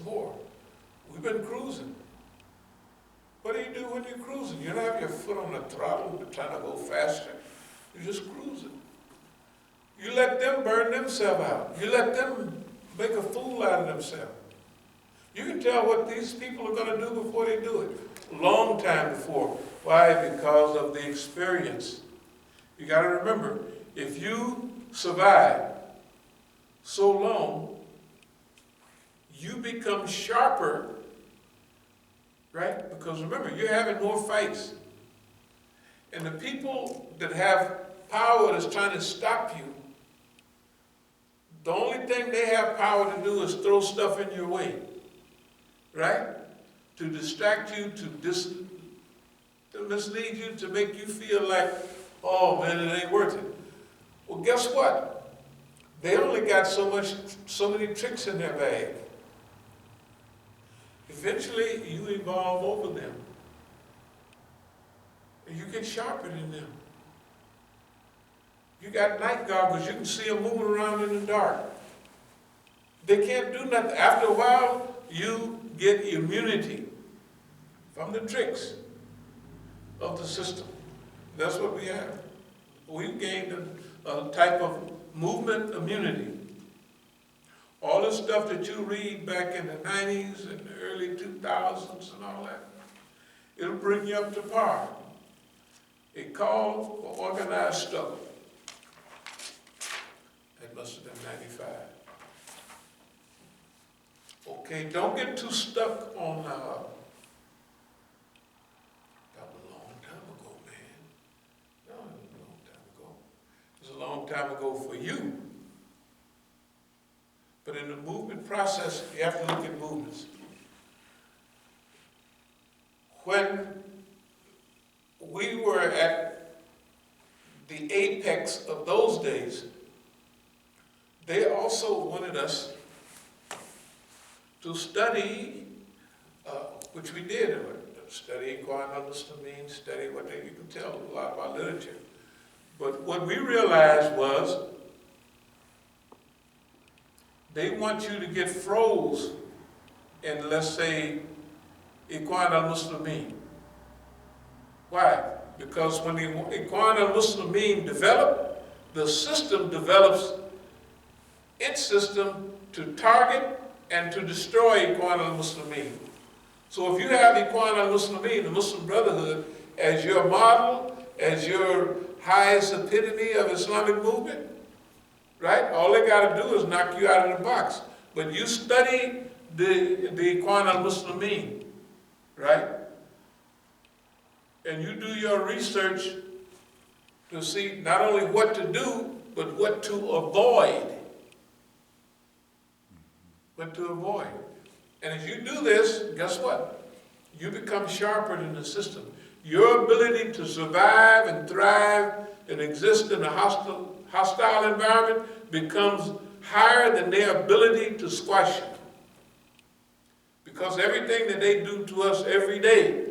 more. We've been cruising. What do you do when you're cruising? You don't have your foot on the throttle, you're trying to go faster. You're just cruising. You let them burn themselves out. You let them make a fool out of themselves. You can tell what these people are going to do before they do it. Long time before. Why? Because of the experience. You got to remember, if you survive so long, you become sharper, right? Because remember, you're having more fights. And the people that have power that's trying to stop you, the only thing they have power to do is throw stuff in your way, right? To distract you, to mislead you, to make you feel like, oh man, it ain't worth it. Well, guess what? They only got so many tricks in their bag. Eventually, you evolve over them. And you get sharper than them. You got night goggles, you can see them moving around in the dark. They can't do nothing. After a while, you get immunity from the tricks of the system. That's what we have. We've gained a type of movement immunity. All the stuff that you read back in the 90s and the early 2000s and all that, it'll bring you up to par. It called for organized struggle. That must have been 95. Okay, don't get too stuck on, that was a long time ago, man. No, it was a long time ago. It was a long time ago for you. But in the movement process, you have to look at movements. When we were at the apex of those days, they also wanted us to study, which we did, study Ikhwan al-Muslimin, study what you can tell a lot about literature. But what we realized was, they want you to get froze in, let's say, Ikhwan al-Muslimin. Why? Because when the Ikhwan al-Muslimin develop, the system develops its system to target and to destroy Ikhwan al-Muslimin. So if you have Ikhwan al-Muslimin, the Muslim Brotherhood, as your model, as your highest epitome of Islamic movement, right? All they got to do is knock you out of the box. But you study the Ikhwan al-Muslimin, right? And you do your research to see not only what to do, but what to avoid. What to avoid. And if you do this, guess what? You become sharper than the system. Your ability to survive and thrive and exist in a hostile environment becomes higher than their ability to squash it. Because everything that they do to us every day,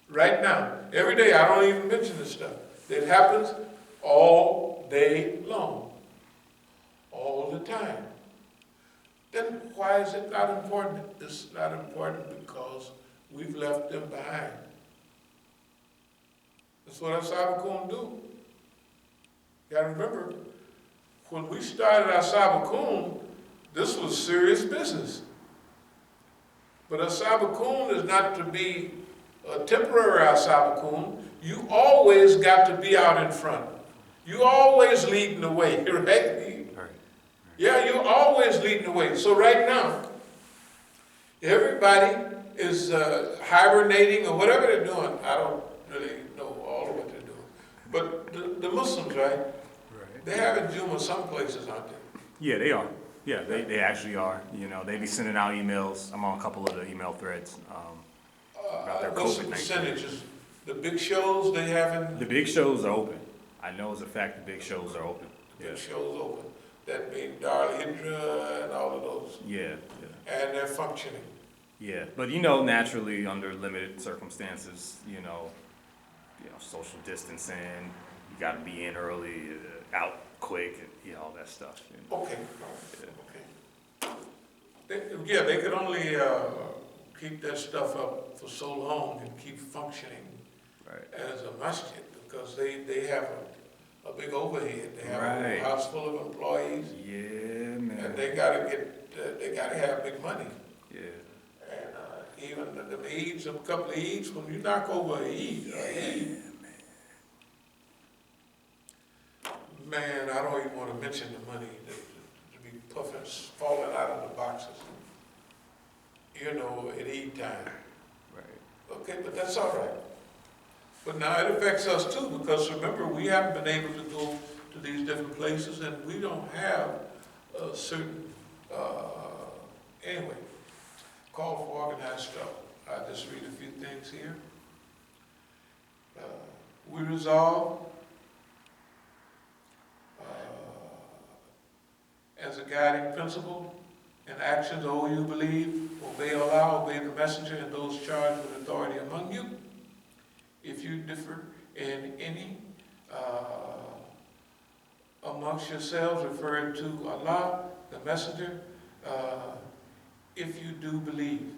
right now, every day, I don't even mention this stuff, it happens all day long, all the time. Then why is it not important? It's not important because we've left them behind. That's what As-Sabiqun do. You gotta remember, when we started As-Sabiqun, this was serious business. But As-Sabiqun is not to be a temporary As-Sabiqun. You always got to be out in front. You always leading the way, right? Yeah, you're always leading the way. So right now, everybody is hibernating or whatever they're doing. I don't really know all of what they're doing. But the Muslims, right? They're having Juma some places, aren't they? Yeah, they are. Yeah, they actually are. You know, they be sending out emails. I'm on a couple of the email threads about their what's the COVID-19. percentages? The big shows they having? The big shows are open. I know as a fact the big shows are open. Big shows open. That means Dar Hijra and all of those. Yeah. And they're functioning. Yeah, but you know, naturally under limited circumstances, you know, social distancing, you got to be in early, out quick, and all that stuff. You know. Okay. Yeah. Okay. They could only keep that stuff up for so long and keep functioning Right. as a masjid because they have a big overhead. They have Right. a house full of employees, Yeah, man. and they gotta have big money. Yeah. And even the Eids, a couple of Eids, when you knock over a Eid, man, I don't even want to mention the money to be puffing, falling out of the boxes. You know, at Eid time. Right. Okay, but that's all right. But now it affects us too, because remember, we haven't been able to go to these different places, and we don't have a certain, anyway, call for organized struggle. I'll just read a few things here. We resolve as a guiding principle in actions, O you believe, obey Allah, obey the messenger, and those charged with authority among you. If you differ in any amongst yourselves, referring to Allah, the messenger, if you do believe,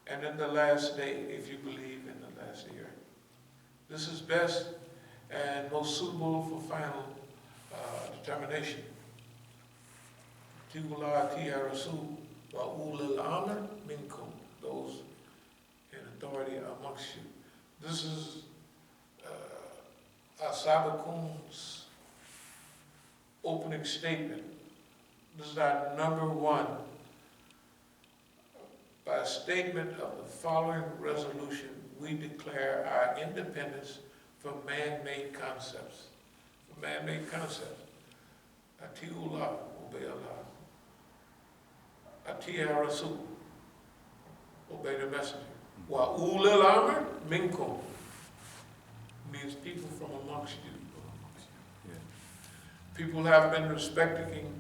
and in the last day, if you believe in the last year. This is best and most suitable for final determination. Tiwala tiya Rasul wa ulul amr minkum, those in authority amongst you. This is As-Sabiqun's opening statement. This is our number one. By a statement of the following resolution, we declare our independence from man-made concepts. From man-made concepts. Atiullah, obey Allah. Atiya Rasul, obey the messenger. Wa ulil amr minkum, means people from amongst you. Yeah. People have been respecting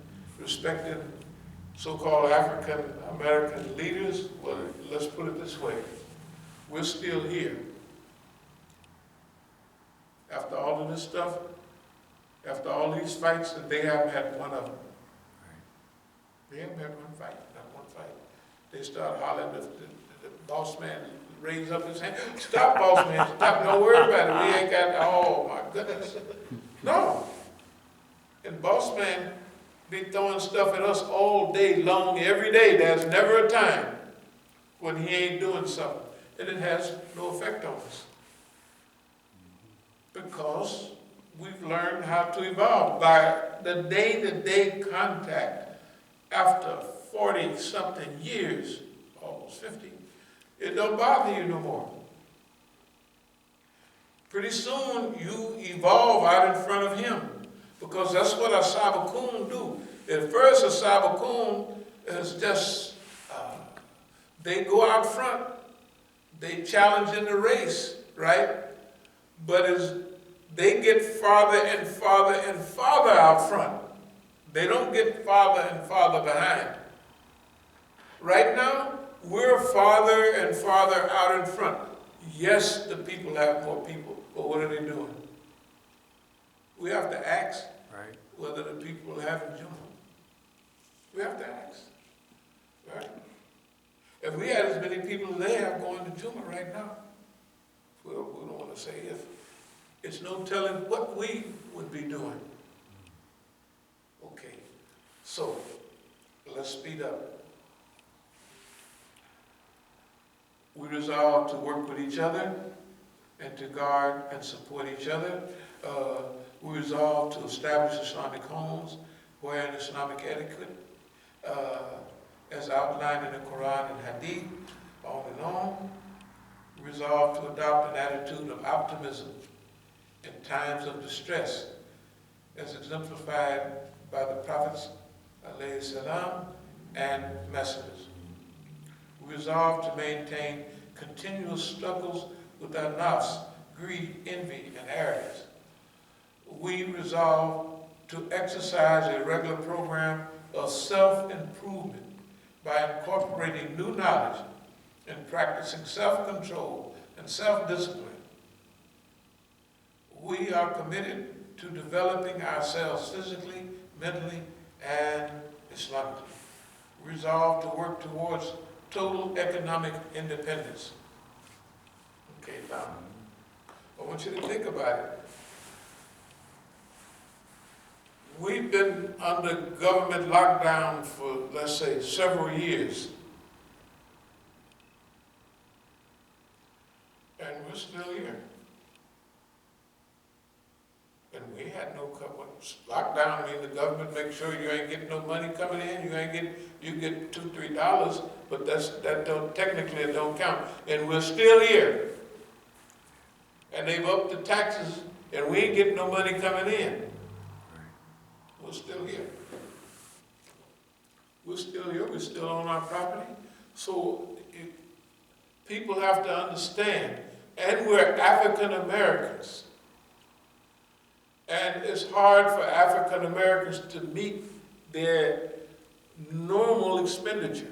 so-called African American leaders. Well, let's put it this way. We're still here. After all of this stuff, after all these fights, and they haven't had one of them. They haven't had one fight, not one fight. They start hollering, the boss man raised up his hand, stop, boss man, stop, don't worry about it, we ain't got, oh my goodness. No. And boss man be throwing stuff at us all day long, every day. There's never a time when he ain't doing something. And it has no effect on us. Because we've learned how to evolve by the day-to-day contact after 40-something years, almost 50, it don't bother you no more. Pretty soon you evolve out in front of him, because that's what As-Sabiqun do. At first, As-Sabiqun is just, they go out front, they challenge in the race, right? But as they get farther and farther and farther out front, they don't get farther and farther behind. Right now, we're farther and farther out in front. Yes, the people have more people, but what are they doing? We have to ask whether the people have in Juma. We have to ask, right? If we had as many people as they have going to Juma right now, we don't want to say if. It's no telling what we would be doing. Okay, so let's speed up. We resolve to work with each other and to guard and support each other. We resolve to establish Islamic homes where an Islamic etiquette, as outlined in the Quran and Hadith, on and on. We resolve to adopt an attitude of optimism in times of distress, as exemplified by the prophets, alayhi salam, and messengers. We resolve to maintain continuous struggles with our nafs, greed, envy, and arrogance. We resolve to exercise a regular program of self-improvement by incorporating new knowledge and practicing self-control and self-discipline. We are committed to developing ourselves physically, mentally, and Islamically. resolve to work towards total economic independence. Okay, now, I want you to think about it. We've been under government lockdown for, let's say, several years. And we're still here. And we had no lockdown. I mean, the government makes sure you ain't getting no money coming in. You get $2, $3, but that don't technically it don't count. And we're still here. And they've upped the taxes, and we ain't getting no money coming in. We're still here. We're still here. We're still on our property. So people have to understand, and we're African Americans. And it's hard for African Americans to meet their normal expenditure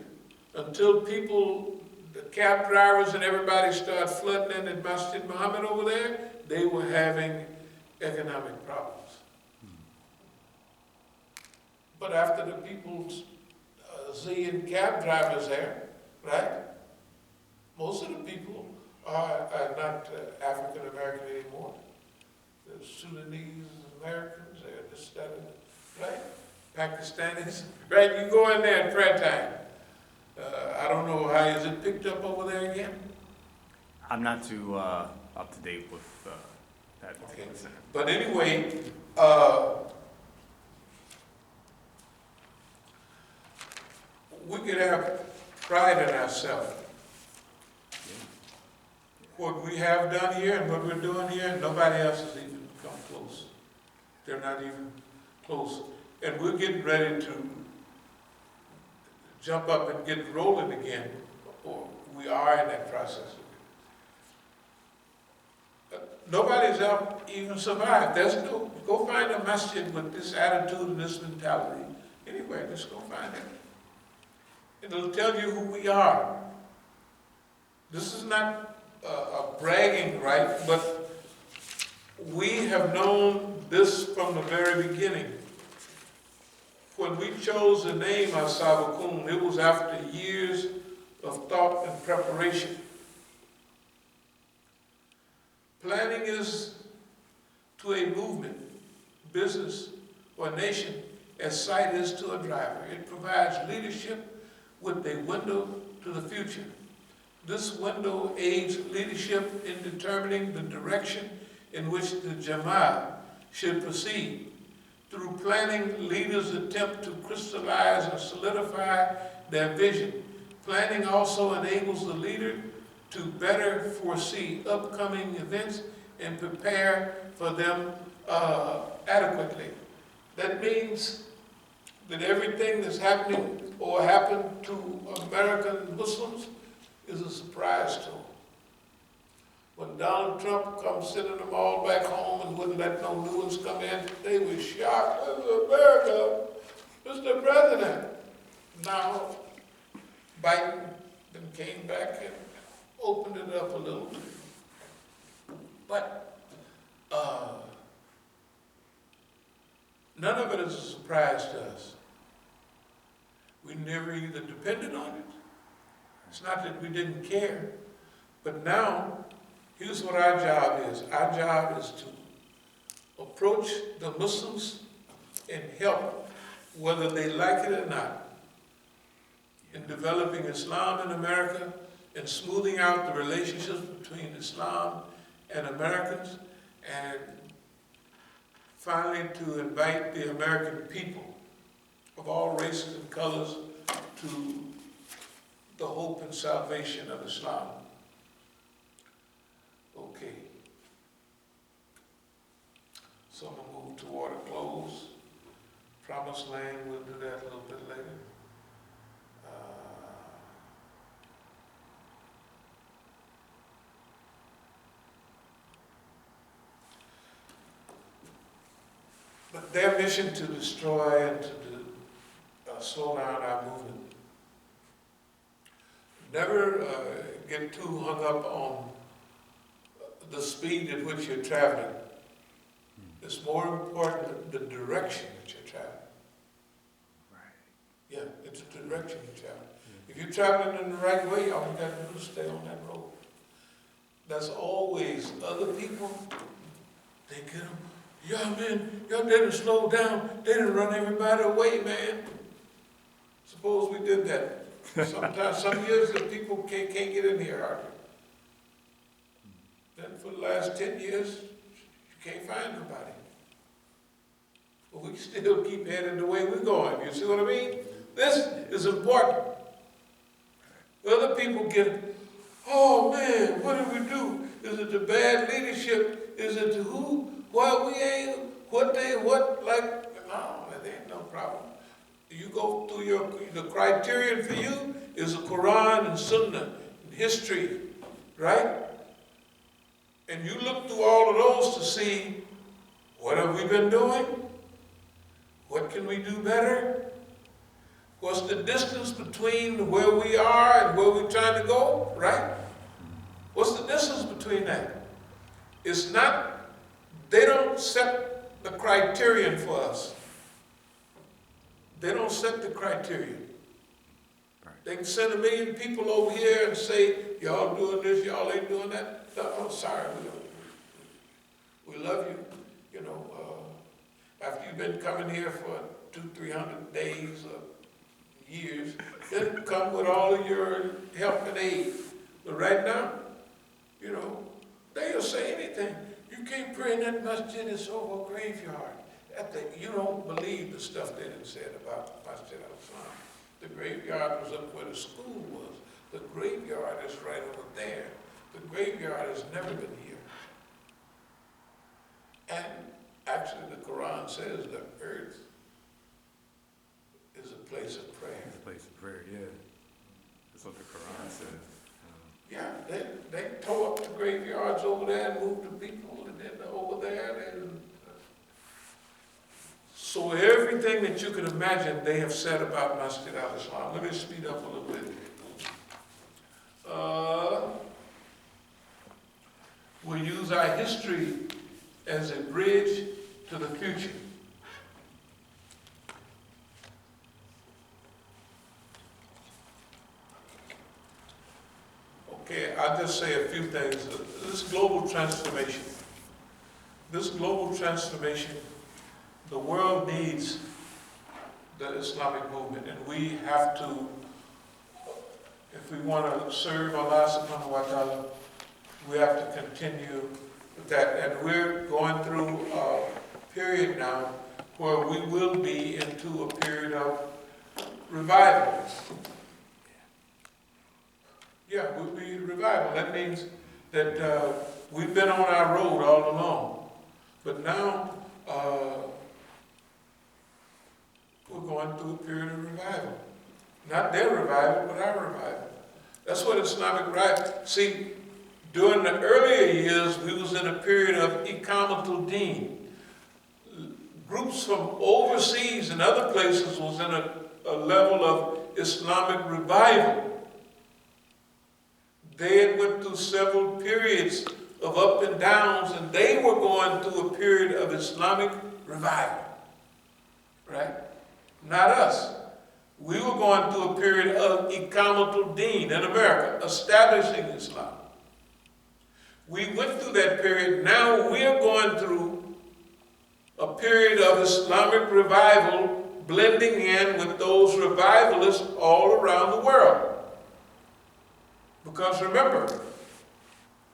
until people, the cab drivers and everybody start flooding in at Masjid Muhammad over there, they were having economic problems. But after the people's zillion cab drivers there, right? Most of the people are not African American anymore. They're Sudanese Americans, they're this, that, and right? Pakistanis, right? You go in there in prayer time. I don't know how is it picked up over there again? I'm not too up to date with that particular center. But anyway, we could have pride in ourselves. What we have done here and what we're doing here, nobody else has even come close. They're not even close. And we're getting ready to jump up and get rolling again, or we are in that process. Nobody's even survived. There's no, go find a masjid with this attitude and this mentality. Anyway, just go find it. It'll tell you who we are. This is not a bragging right, but we have known this from the very beginning. When we chose the name As-Sabiqun, it was after years of thought and preparation. Planning is to a movement, business, or nation as sight is to a driver. It provides leadership with a window to the future. This window aids leadership in determining the direction in which the Jama'ah should proceed. Through planning, leaders attempt to crystallize and solidify their vision. Planning also enables the leader to better foresee upcoming events and prepare for them adequately. That means that everything that's happening or happened to American Muslims is a surprise to them. When Donald Trump comes sending them all back home and wouldn't let no new ones come in, they were shocked. This is America, Mr. President. Now, Biden then came back and opened it up a little. But none of it is a surprise to us. We never either depended on it. It's not that we didn't care, but now, here's what our job is. Our job is to approach the Muslims and help, whether they like it or not, in developing Islam in America and smoothing out the relationships between Islam and Americans, and finally to invite the American people of all races and colors to the hope and salvation of Islam. Okay. So I'm going to move toward a close. Promised Land, we'll do that a little bit later. But their mission to destroy and to slow down our movement. Never get too hung up on the speed at which you're traveling. It's more important the direction that you're traveling. Right. Yeah, it's the direction you travel. If you're traveling in the right way, all you got to do is stay on that road. That's always other people, they get them, yeah man, y'all didn't slow down, they didn't run everybody away, man. Suppose we did that. Sometimes, some years the people can't get in here hardly. Then for the last 10 years, you can't find nobody. But we still keep heading the way we're going. You see what I mean? This is important. Other people get, oh man, what did we do? Is it the bad leadership? Is it the who? Well, we ain't, like, no, that ain't no problem. You go through the criterion for you is the Quran and Sunnah, and history, right? And you look through all of those to see, what have we been doing? What can we do better? What's the distance between where we are and where we're trying to go, right? What's the distance between that? It's not, they don't set the criterion for us. They don't set the criterion. They can send 1 million people over here and say, y'all doing this, y'all ain't doing that. No, I'm sorry, we love you. You know, after you've been coming here for 200-300 days or years, then come with all of your help and aid. But right now, you know, they'll say anything. You can't pray in that masjid, it's over a graveyard. You don't believe the stuff they done said about the Masjid al-Islam. The graveyard was up where the school was. The graveyard is right over there. The graveyard has never been here. And actually the Quran says the earth is a place of prayer. It's a place of prayer, yeah. That's what the Quran says. Yeah, they tore up the graveyards over there and moved the people, and then over there, so everything that you can imagine they have said about Masjid al-Islam. Let me speed up a little bit. We use our history as a bridge to the future. Okay, I'll just say a few things. This global transformation, the world needs the Islamic movement, and we have to, if we want to serve Allah subhanahu wa ta'ala, we have to continue with that. And we're going through a period now where we will be into a period of revival. Yeah, we'll be revival. That means that we've been on our road all along, but now we're going through a period of revival. Not their revival, but our revival. That's what Islamic revival. See, during the earlier years, we was in a period of Iqamatul Deen. Groups from overseas and other places was in a level of Islamic revival. They had went through several periods of up and downs, and they were going through a period of Islamic revival. Right? Not us. We were going through a period of Iqamatul Deen in America, establishing Islam. We went through that period. Now we are going through a period of Islamic revival, blending in with those revivalists all around the world. Because remember,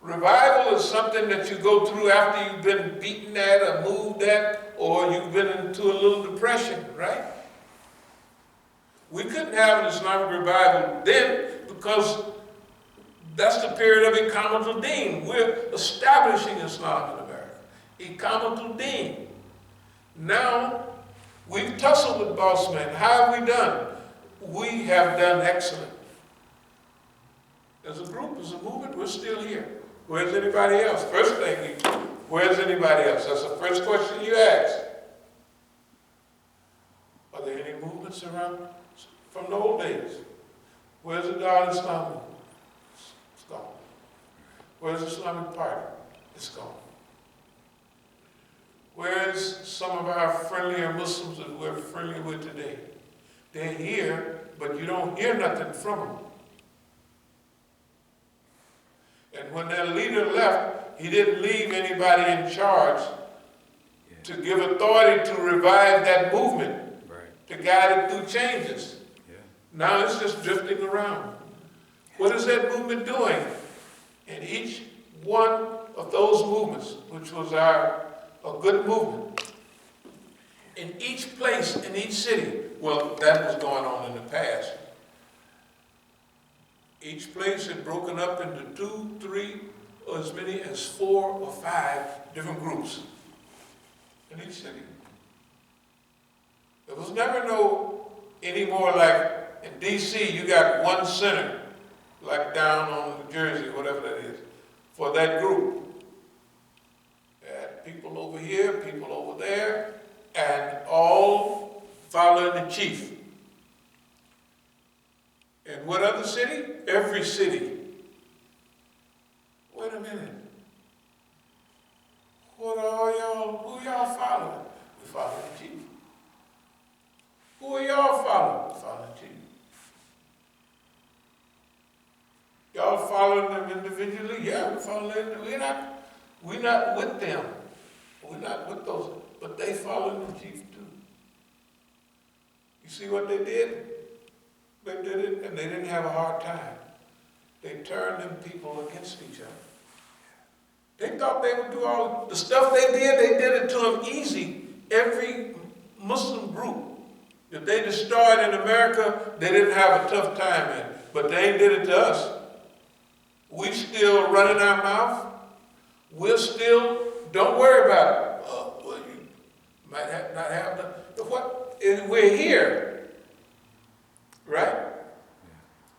revival is something that you go through after you've been beaten at or moved at, or you've been into a little depression, right? We couldn't have an Islamic revival then because that's the period of Iqamatul Deen. We're establishing Islam in America. Iqamatul Deen. Now, we've tussled with boss men. How have we done? We have done excellent. As a group, as a movement, we're still here. Where's anybody else? First thing, where's anybody else? That's the first question you ask. Are there any movements around from the old days? Where's the Dar al-Islam movement? It's gone. Where's the Islamic Party? It's gone. Where's some of our friendlier Muslims that we're friendly with today? They're here, but you don't hear nothing from them. And when their leader left, he didn't leave anybody in charge to give authority to revive that movement, to guide it through changes. Now it's just drifting around. What is that movement doing? In each one of those movements, which was a good movement, in each place, in each city, well, that was going on in the past. Each place had broken up into 2, 3, or as many as 4 or 5 different groups in each city. There was never any more like in D.C. you got one center, like down on New Jersey, whatever that is, for that group. You had people over here, people over there, and all following the chief. And what other city? Every city. Wait a minute. What are y'all? Who y'all following? We follow the chief. Who are y'all following? We follow the chief. Y'all following them individually? Yeah, we follow them. We're not with them. We're not with those, but they follow the chief too. You see what they did? They did it, and they didn't have a hard time. They turned them people against each other. They thought they would do all the stuff they did it to them easy. Every Muslim group that they destroyed in America, they didn't have a tough time in. But they did it to us. We still running our mouth. We're still, don't worry about it. Well, you might not have the what? We're here, right?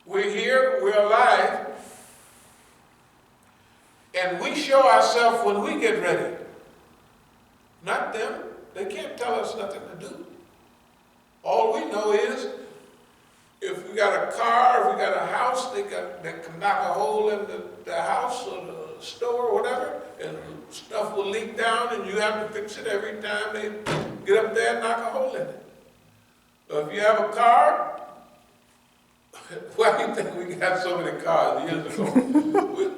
We're here, we're alive, and we show ourselves when we get ready. Not them. They can't tell us nothing to do. All we know is if we got a car, if we got a house, they can knock a hole in the house or the store or whatever, and stuff will leak down, and you have to fix it every time they get up there and knock a hole in it. So if you have a car, why do you think we got so many cars years ago?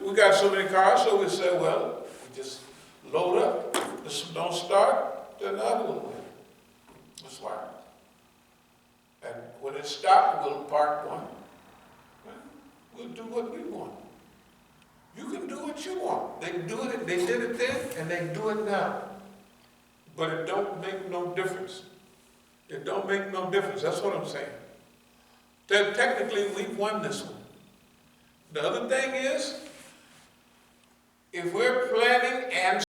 we got so many cars, so we say, well, we just load up. This don't start, then the other one will. That's why. And when it stops, we'll park one. We'll do what we want. You can do what you want. They did it then, and they do it now. But it don't make no difference. It don't make no difference. That's what I'm saying. Technically, we've won this one. The other thing is, if we're planning and